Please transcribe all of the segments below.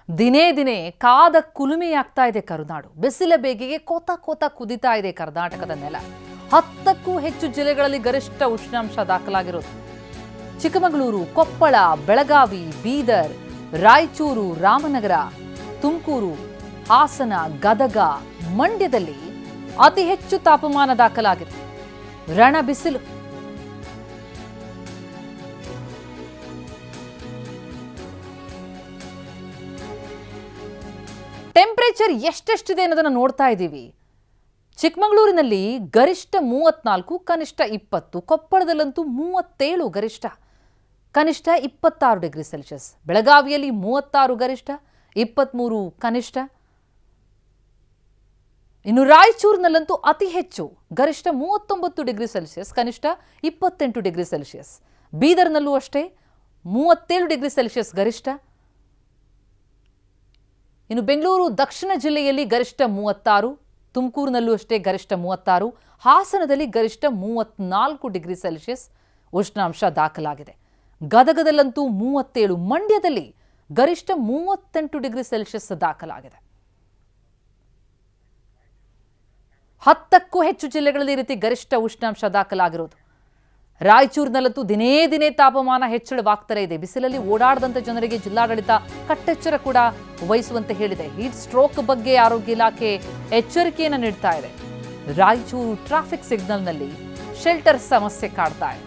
ದಿನೇ ದಿನೇ ಕಾದ ಕುಲುಮೆಯಾಗ್ತಾ ಇದೆ ಕರುನಾಡು. ಬಿಸಿಲ ಬೇಗೆಗೆ ಕೋತ ಕೋತ ಕುದಿತಾ ಇದೆ ಕರ್ನಾಟಕದ ನೆಲ. 10ಕ್ಕೂ ಹೆಚ್ಚು ಜಿಲ್ಲೆಗಳಲ್ಲಿ ಗರಿಷ್ಠ ಉಷ್ಣಾಂಶ ದಾಖಲಾಗಿರೋದು. ಚಿಕ್ಕಮಗಳೂರು, ಕೊಪ್ಪಳ, ಬೆಳಗಾವಿ, ಬೀದರ್, ರಾಯಚೂರು, ರಾಮನಗರ, ತುಮಕೂರು, ಹಾಸನ, ಗದಗ, ಮಂಡ್ಯದಲ್ಲಿ ಅತಿ ಹೆಚ್ಚು ತಾಪಮಾನ ದಾಖಲಾಗಿದೆ. ರಣ ಬಿಸಿಲು. ಟೆಂಪರೇಚರ್ ಎಷ್ಟೆಷ್ಟಿದೆ ಅನ್ನೋದನ್ನು ನೋಡ್ತಾ ಇದ್ದೀವಿ. ಚಿಕ್ಕಮಗಳೂರಿನಲ್ಲಿ ಗರಿಷ್ಠ 34, ಕನಿಷ್ಠ 20. ಕೊಪ್ಪಳದಲ್ಲಂತೂ 37 ಗರಿಷ್ಠ, ಕನಿಷ್ಠ 26 ಡಿಗ್ರಿ ಸೆಲ್ಸಿಯಸ್. ಬೆಳಗಾವಿಯಲ್ಲಿ 36 ಗರಿಷ್ಠ, 23 ಕನಿಷ್ಠ. ಇನ್ನು ರಾಯಚೂರಿನಲ್ಲಂತೂ ಅತಿ ಹೆಚ್ಚು, ಗರಿಷ್ಠ 39 ಡಿಗ್ರಿ ಸೆಲ್ಸಿಯಸ್, ಕನಿಷ್ಠ 28 ಡಿಗ್ರಿ ಸೆಲ್ಸಿಯಸ್. ಬೀದರ್ನಲ್ಲೂ ಅಷ್ಟೇ 37 ಡಿಗ್ರಿ ಸೆಲ್ಸಿಯಸ್ ಗರಿಷ್ಠ. ಇನ್ನು ಬೆಂಗಳೂರು ದಕ್ಷಿಣ ಜಿಲ್ಲೆಯಲ್ಲಿ ಗರಿಷ್ಠ 36, ತುಮಕೂರಿನಲ್ಲೂ ಅಷ್ಟೇ ಗರಿಷ್ಠ 36, ಹಾಸನದಲ್ಲಿ ಗರಿಷ್ಠ 34 ಡಿಗ್ರಿ ಸೆಲ್ಸಿಯಸ್ ಉಷ್ಣಾಂಶ ದಾಖಲಾಗಿದೆ. ಗದಗದಲ್ಲಂತೂ 37, ಮಂಡ್ಯದಲ್ಲಿ ಗರಿಷ್ಠ 38 ಡಿಗ್ರಿ ಸೆಲ್ಸಿಯಸ್ ದಾಖಲಾಗಿದೆ. 10ಕ್ಕೂ ಹೆಚ್ಚು ಜಿಲ್ಲೆಗಳಲ್ಲಿ ಈ ರೀತಿ ಗರಿಷ್ಠ ಉಷ್ಣಾಂಶ ದಾಖಲಾಗಿರೋದು. ರಾಯಚೂರಿನಲ್ಲಂತೂ ದಿನೇ ದಿನೇ ತಾಪಮಾನ ಹೆಚ್ಚಳವಾಗ್ತಲೇ ಇದೆ. ಬಿಸಿಲಲ್ಲಿ ಓಡಾಡದಂಥ ಜನರಿಗೆ ಜಿಲ್ಲಾಡಳಿತ ಕಟ್ಟೆಚ್ಚರ ಕೂಡ ವಹಿಸುವಂತೆ ಹೇಳಿದೆ. ಹೀಟ್ ಸ್ಟ್ರೋಕ್ ಬಗ್ಗೆ ಆರೋಗ್ಯ ಇಲಾಖೆ ಎಚ್ಚರಿಕೆಯನ್ನು ನೀಡ್ತಾ ಇದೆ. ರಾಯಚೂರು ಟ್ರಾಫಿಕ್ ಸಿಗ್ನಲ್ನಲ್ಲಿ ಶೆಲ್ಟರ್ ಸಮಸ್ಯೆ ಕಾಡ್ತಾ ಇದೆ.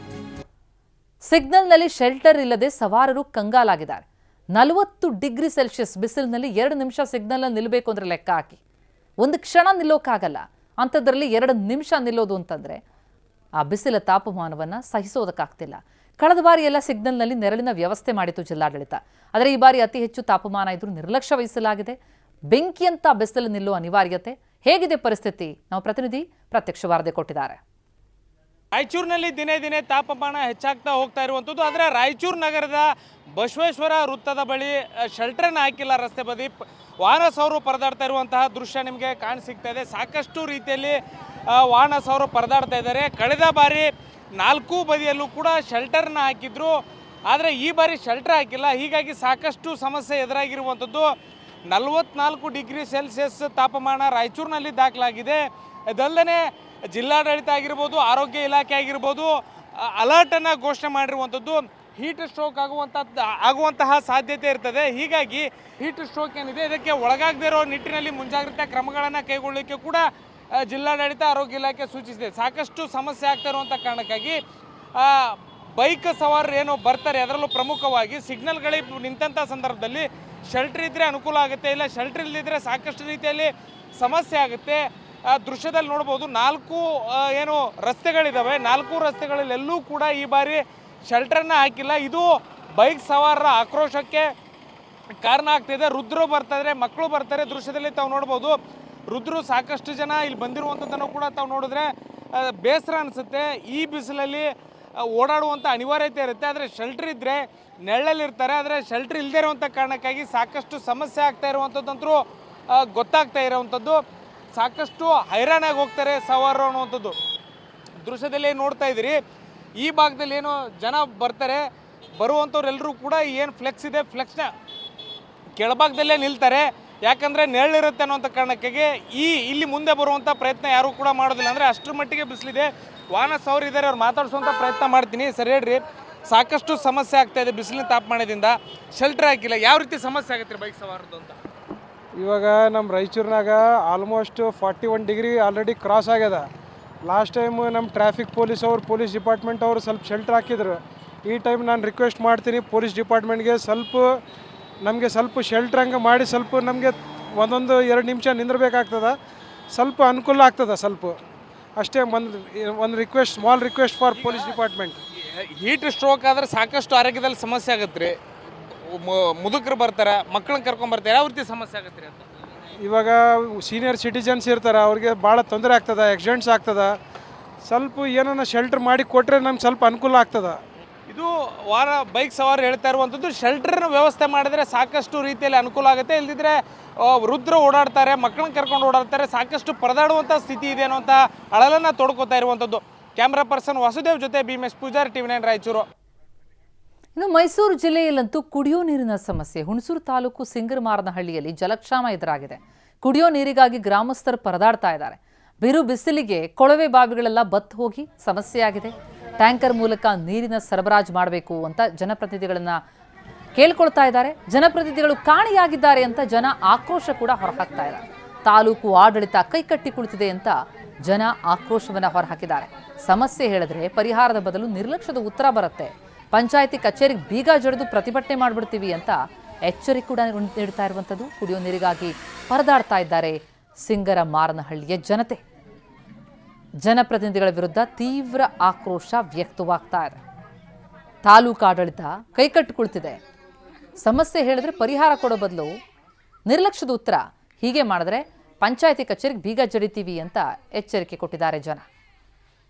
ಸಿಗ್ನಲ್ನಲ್ಲಿ ಶೆಲ್ಟರ್ ಇಲ್ಲದೆ ಸವಾರರು ಕಂಗಾಲಾಗಿದ್ದಾರೆ. 40 ಡಿಗ್ರಿ ಸೆಲ್ಸಿಯಸ್ ಬಿಸಿಲಿನಲ್ಲಿ 2 ನಿಮಿಷ ಸಿಗ್ನಲ್ನಲ್ಲಿ ನಿಲ್ಲಬೇಕು ಅಂದರೆ ಲೆಕ್ಕ ಹಾಕಿ. ಒಂದು ಕ್ಷಣ ನಿಲ್ಲೋಕ್ಕಾಗಲ್ಲ. ಅಂಥದ್ರಲ್ಲಿ 2 ನಿಮಿಷ ನಿಲ್ಲೋದು ಅಂತಂದರೆ ಆ ಬಿಸಿಲ ತಾಪಮಾನವನ್ನು ಸಹಿಸೋದಕ್ಕಾಗ್ತಿಲ್ಲ. ಕಳೆದ ಬಾರಿ ಎಲ್ಲ ಸಿಗ್ನಲ್ನಲ್ಲಿ ನೆರಳಿನ ವ್ಯವಸ್ಥೆ ಮಾಡಿತ್ತು ಜಿಲ್ಲಾಡಳಿತ. ಆದರೆ ಈ ಬಾರಿ ಅತಿ ಹೆಚ್ಚು ತಾಪಮಾನ ಇದ್ರೂ ನಿರ್ಲಕ್ಷ್ಯ ವಹಿಸಲಾಗಿದೆ. ಬೆಂಕಿಯಂತ ಬಿಸಿಲು ನಿಲ್ಲುವ ಅನಿವಾರ್ಯತೆ. ಹೇಗಿದೆ ಪರಿಸ್ಥಿತಿ? ನಾವು ಪ್ರತಿನಿಧಿ ಪ್ರತ್ಯಕ್ಷ ವರದಿ ಕೊಟ್ಟಿದ್ದಾರೆ. ರಾಯಚೂರಿನಲ್ಲಿ ದಿನೇ ದಿನೇ ತಾಪಮಾನ ಹೆಚ್ಚಾಗ್ತಾ ಹೋಗ್ತಾ ಇರುವಂಥದ್ದು. ಆದರೆ ರಾಯಚೂರು ನಗರದ ಬಸವೇಶ್ವರ ವೃತ್ತದ ಬಳಿ ಶೆಲ್ಟರ್ನ ಹಾಕಿಲ್ಲ. ರಸ್ತೆ ಬದಿ ವಾಹನ ಸವಾರರು ಪರದಾಡ್ತಾ ಇರುವಂತಹ ದೃಶ್ಯ ನಿಮಗೆ ಕಾಣಸಿಗ್ತಾ ಇದೆ. ಸಾಕಷ್ಟು ರೀತಿಯಲ್ಲಿ ವಾಹನ ಸವಾರರು ಪರದಾಡ್ತಾ ಇದ್ದಾರೆ. ಕಳೆದ ಬಾರಿ 4 ಬದಿಯಲ್ಲೂ ಕೂಡ ಶೆಲ್ಟರ್ನ ಹಾಕಿದ್ರು. ಆದರೆ ಈ ಬಾರಿ ಶೆಲ್ಟರ್ ಹಾಕಿಲ್ಲ. ಹೀಗಾಗಿ ಸಾಕಷ್ಟು ಸಮಸ್ಯೆ ಎದುರಾಗಿರುವಂಥದ್ದು. 44 ಡಿಗ್ರಿ ಸೆಲ್ಸಿಯಸ್ ತಾಪಮಾನ ರಾಯಚೂರಿನಲ್ಲಿ ದಾಖಲಾಗಿದೆ. ಇದಲ್ಲದೆ ಜಿಲ್ಲಾಡಳಿತ ಆಗಿರ್ಬೋದು, ಆರೋಗ್ಯ ಇಲಾಖೆ ಆಗಿರ್ಬೋದು ಅಲರ್ಟನ್ನು ಘೋಷಣೆ ಮಾಡಿರುವಂಥದ್ದು. ಹೀಟ್ ಸ್ಟ್ರೋಕ್ ಆಗುವಂತಹ ಸಾಧ್ಯತೆ ಇರ್ತದೆ. ಹೀಗಾಗಿ ಹೀಟ್ ಸ್ಟ್ರೋಕ್ ಏನಿದೆ ಇದಕ್ಕೆ ಒಳಗಾಗದೇ ಇರೋ ನಿಟ್ಟಿನಲ್ಲಿ ಮುಂಜಾಗ್ರತಾ ಕ್ರಮಗಳನ್ನು ಕೈಗೊಳ್ಳಲಿಕ್ಕೆ ಕೂಡ ಜಿಲ್ಲಾಡಳಿತ, ಆರೋಗ್ಯ ಇಲಾಖೆ ಸೂಚಿಸಿದೆ. ಸಾಕಷ್ಟು ಸಮಸ್ಯೆ ಆಗ್ತಾ ಇರುವಂಥ ಕಾರಣಕ್ಕಾಗಿ ಬೈಕ್ ಸವಾರರು ಏನು ಬರ್ತಾರೆ, ಅದರಲ್ಲೂ ಪ್ರಮುಖವಾಗಿ ಸಿಗ್ನಲ್ಗಳಿಗೆ ನಿಂತಹ ಸಂದರ್ಭದಲ್ಲಿ ಶೆಲ್ಟರ್ ಇದ್ದರೆ ಅನುಕೂಲ ಆಗುತ್ತೆ. ಇಲ್ಲ ಶೆಲ್ಟರ್ ಇಲ್ಲದಿದ್ದರೆ ಸಾಕಷ್ಟು ರೀತಿಯಲ್ಲಿ ಸಮಸ್ಯೆ ಆಗುತ್ತೆ. ದೃಶ್ಯದಲ್ಲಿ ನೋಡ್ಬೋದು 4 ಏನು ರಸ್ತೆಗಳಿದ್ದಾವೆ. 4 ರಸ್ತೆಗಳಲ್ಲೆಲ್ಲೂ ಕೂಡ ಈ ಬಾರಿ ಶೆಲ್ಟರ್ನ ಹಾಕಿಲ್ಲ. ಇದು ಬೈಕ್ ಸವಾರರ ಆಕ್ರೋಶಕ್ಕೆ ಕಾರಣ ಆಗ್ತಿದೆ. ವೃದ್ಧರು ಬರ್ತಾಯಿದ್ರೆ, ಮಕ್ಕಳು ಬರ್ತಾರೆ. ದೃಶ್ಯದಲ್ಲಿ ತಾವು ನೋಡ್ಬೋದು. ವೃದ್ಧರು ಸಾಕಷ್ಟು ಜನ ಇಲ್ಲಿ ಬಂದಿರುವಂಥದ್ದನ್ನು ಕೂಡ ತಾವು ನೋಡಿದ್ರೆ ಬೇಸರ ಅನಿಸುತ್ತೆ. ಈ ಬಿಸಿಲಲ್ಲಿ ಓಡಾಡುವಂಥ ಅನಿವಾರ್ಯತೆ ಇರುತ್ತೆ. ಆದರೆ ಶೆಲ್ಟರ್ ಇದ್ದರೆ ನೆರಳಲ್ಲಿರ್ತಾರೆ. ಆದರೆ ಶೆಲ್ಟರ್ ಇಲ್ಲದೇ ಇರುವಂಥ ಕಾರಣಕ್ಕಾಗಿ ಸಾಕಷ್ಟು ಸಮಸ್ಯೆ ಆಗ್ತಾ ಇರುವಂಥದ್ದಂತರೂ ಗೊತ್ತಾಗ್ತಾ ಇರೋವಂಥದ್ದು. ಸಾಕಷ್ಟು ಹೈರಾಣಾಗಿ ಹೋಗ್ತಾರೆ ಸವಾರರು ಅನ್ನುವಂಥದ್ದು ದೃಶ್ಯದಲ್ಲಿ ನೋಡ್ತಾ ಇದ್ದೀರಿ. ಈ ಭಾಗದಲ್ಲಿ ಏನು ಜನ ಬರ್ತಾರೆ, ಬರುವಂಥವ್ರೆಲ್ಲರೂ ಕೂಡ ಏನು ಫ್ಲೆಕ್ಸ್ ಇದೆ, ಫ್ಲೆಕ್ಸ್ನ ಕೆಳಭಾಗದಲ್ಲೇ ನಿಲ್ತಾರೆ. ಯಾಕಂದರೆ ನೆರಳಿರುತ್ತೆ ಅನ್ನೋಂಥ ಕಾರಣಕ್ಕಾಗಿ ಇಲ್ಲಿ ಮುಂದೆ ಬರುವಂಥ ಪ್ರಯತ್ನ ಯಾರೂ ಕೂಡ ಮಾಡೋದಿಲ್ಲ. ಅಂದರೆ ಅಷ್ಟರ ಮಟ್ಟಿಗೆ ಬಿಸಿಲಿದೆ. ವಾಹನ ಸವಾರರು ಇದ್ದಾರೆ, ಅವ್ರು ಮಾತಾಡಿಸುವಂಥ ಪ್ರಯತ್ನ ಮಾಡ್ತೀನಿ. ಸರಿ ಹೇಳ್ರಿ, ಸಾಕಷ್ಟು ಸಮಸ್ಯೆ ಆಗ್ತಾ ಇದೆ ಬಿಸಿಲಿನ ತಾಪಮಾನದಿಂದ. ಶೆಲ್ಟರ್ ಹಾಕಿಲ್ಲ, ಯಾವ ರೀತಿ ಸಮಸ್ಯೆ ಆಗುತ್ತೆ ಬೈಕ್ ಸವಾರದ್ದು ಅಂತ? ಇವಾಗ ನಮ್ಮ ರಾಯಚೂರಿನಾಗ ಆಲ್ಮೋಸ್ಟ್ 41 ಡಿಗ್ರಿ ಆಲ್ರೆಡಿ ಕ್ರಾಸ್ ಆಗ್ಯದ. ಲಾಸ್ಟ್ ಟೈಮ್ ನಮ್ಮ ಟ್ರಾಫಿಕ್ ಪೊಲೀಸ್ ಡಿಪಾರ್ಟ್ಮೆಂಟ್ ಅವರು ಸ್ವಲ್ಪ ಶೆಲ್ಟರ್ ಹಾಕಿದ್ರು. ಈ ಟೈಮ್ ನಾನು ರಿಕ್ವೆಸ್ಟ್ ಮಾಡ್ತೀನಿ ಪೊಲೀಸ್ ಡಿಪಾರ್ಟ್ಮೆಂಟ್ಗೆ ನಮಗೆ ಸ್ವಲ್ಪ ಶೆಲ್ಟರ್ ಹಂಗೆ ಮಾಡಿ ಸ್ವಲ್ಪ ನಮಗೆ 1-2 ನಿಮಿಷ ನಿಂದಿರಬೇಕಾಗ್ತದೆ. ಸ್ವಲ್ಪ ಅನುಕೂಲ ಆಗ್ತದೆ ಸ್ವಲ್ಪ ಅಷ್ಟೇ. ಒಂದು request, small request for police department. Heat stroke ಆದರೆ ಸಾಕಷ್ಟು ಆರೋಗ್ಯದಲ್ಲಿ ಸಮಸ್ಯೆ ಆಗುತ್ತೆ ರೀ. ಮುದುಕರು ಬರ್ತಾರೆ, ಮಕ್ಕಳನ್ನ ಕರ್ಕೊಂಬರ್ತಾರೆ, ಯಾವ ರೀತಿ ಸಮಸ್ಯೆ ಆಗುತ್ತೆ ರೀ ಅಂತ? ಇವಾಗ ಸೀನಿಯರ್ ಸಿಟಿಜನ್ಸ್ ಇರ್ತಾರೆ, ಅವ್ರಿಗೆ ಭಾಳ ತೊಂದರೆ ಆಗ್ತದೆ, ಆಕ್ಸಿಡೆಂಟ್ಸ್ ಆಗ್ತದೆ. ಸ್ವಲ್ಪ ಏನನ್ನ ಶೆಲ್ಟರ್ ಮಾಡಿ ಕೊಟ್ಟರೆ ನಮ್ಗೆ ಸ್ವಲ್ಪ ಅನುಕೂಲ ಆಗ್ತದೆ. ಇದು ಬೈಕ್ ಸವಾರರು ಹೇಳ್ತಾ ಇರುವಂಥದ್ದು. ಶೆಲ್ಟರ್ನ ವ್ಯವಸ್ಥೆ ಮಾಡಿದರೆ ಸಾಕಷ್ಟು ರೀತಿಯಲ್ಲಿ ಅನುಕೂಲ ಆಗುತ್ತೆ. ಇಲ್ಲದಿದ್ದರೆ ವೃದ್ಧರು ಓಡಾಡ್ತಾರೆ, ಮಕ್ಕಳನ್ನ ಕರ್ಕೊಂಡು ಓಡಾಡ್ತಾರೆ, ಸಾಕಷ್ಟು ಪರದಾಡುವಂಥ ಸ್ಥಿತಿ ಇದೆ ಅನ್ನುವಂಥ ಅಳಲನ್ನು ತೊಡ್ಕೋತಾ ಇರುವಂಥದ್ದು. ಕ್ಯಾಮ್ರಾ ಪರ್ಸನ್ ವಾಸುದೇವ್ ಜೊತೆ BMS ಪೂಜಾರಿ, TV9 ರಾಯಚೂರು. ಇನ್ನು ಮೈಸೂರು ಜಿಲ್ಲೆಯಲ್ಲಂತೂ ಕುಡಿಯೋ ನೀರಿನ ಸಮಸ್ಯೆ. ಹುಣಸೂರು ತಾಲೂಕು ಸಿಂಗರಮಾರನಹಳ್ಳಿಯಲ್ಲಿ ಜಲಕ್ಷಾಮ ಎದುರಾಗಿದೆ. ಕುಡಿಯೋ ನೀರಿಗಾಗಿ ಗ್ರಾಮಸ್ಥರು ಪರದಾಡ್ತಾ ಇದ್ದಾರೆ. ಬಿರು ಬಿಸಿಲಿಗೆ ಕೊಳವೆ ಬಾವಿಗಳೆಲ್ಲ ಬತ್ತು ಹೋಗಿ ಸಮಸ್ಯೆಯಾಗಿದೆ. ಟ್ಯಾಂಕರ್ ಮೂಲಕ ನೀರಿನ ಸರಬರಾಜು ಮಾಡಬೇಕು ಅಂತ ಜನಪ್ರತಿನಿಧಿಗಳನ್ನ ಕೇಳ್ಕೊಳ್ತಾ ಇದ್ದಾರೆ. ಜನಪ್ರತಿನಿಧಿಗಳು ಕಾಣೆಯಾಗಿದ್ದಾರೆ ಅಂತ ಜನ ಆಕ್ರೋಶ ಕೂಡ ಹೊರಹಾಕ್ತಾ ಇದ್ದಾರೆ. ತಾಲೂಕು ಆಡಳಿತ ಕೈಕಟ್ಟಿ ಕುಳಿತಿದೆ ಅಂತ ಜನ ಆಕ್ರೋಶವನ್ನ ಹೊರಹಾಕಿದ್ದಾರೆ. ಸಮಸ್ಯೆ ಹೇಳಿದ್ರೆ ಪರಿಹಾರದ ಬದಲು ನಿರ್ಲಕ್ಷ್ಯದ ಉತ್ತರ ಬರುತ್ತೆ. ಪಂಚಾಯಿತಿ ಕಚೇರಿಗೆ ಬೀಗ ಜಡಿದು ಪ್ರತಿಭಟನೆ ಮಾಡಿಬಿಡ್ತೀವಿ ಅಂತ ಎಚ್ಚರಿಕೆ ಕೂಡ ನೀಡ್ತಾ ಇರುವಂಥದ್ದು. ಕುಡಿಯೋ ನೀರಿಗಾಗಿ ಪರದಾಡ್ತಾ ಇದ್ದಾರೆ ಸಿಂಗರಮಾರನಹಳ್ಳಿಯ ಜನತೆ. ಜನಪ್ರತಿನಿಧಿಗಳ ವಿರುದ್ಧ ತೀವ್ರ ಆಕ್ರೋಶ ವ್ಯಕ್ತವಾಗ್ತಾ ಇದೆ. ತಾಲೂಕು ಆಡಳಿತ ಕೈಕಟ್ಟು ಕುಳಿತಿದೆ. ಸಮಸ್ಯೆ ಹೇಳಿದ್ರೆ ಪರಿಹಾರ ಕೊಡೋ ಬದಲು ನಿರ್ಲಕ್ಷ್ಯದ ಉತ್ತರ. ಹೀಗೆ ಮಾಡಿದ್ರೆ ಪಂಚಾಯಿತಿ ಕಚೇರಿಗೆ ಬೀಗ ಜಡಿತೀವಿ ಅಂತ ಎಚ್ಚರಿಕೆ ಕೊಟ್ಟಿದ್ದಾರೆ ಜನ.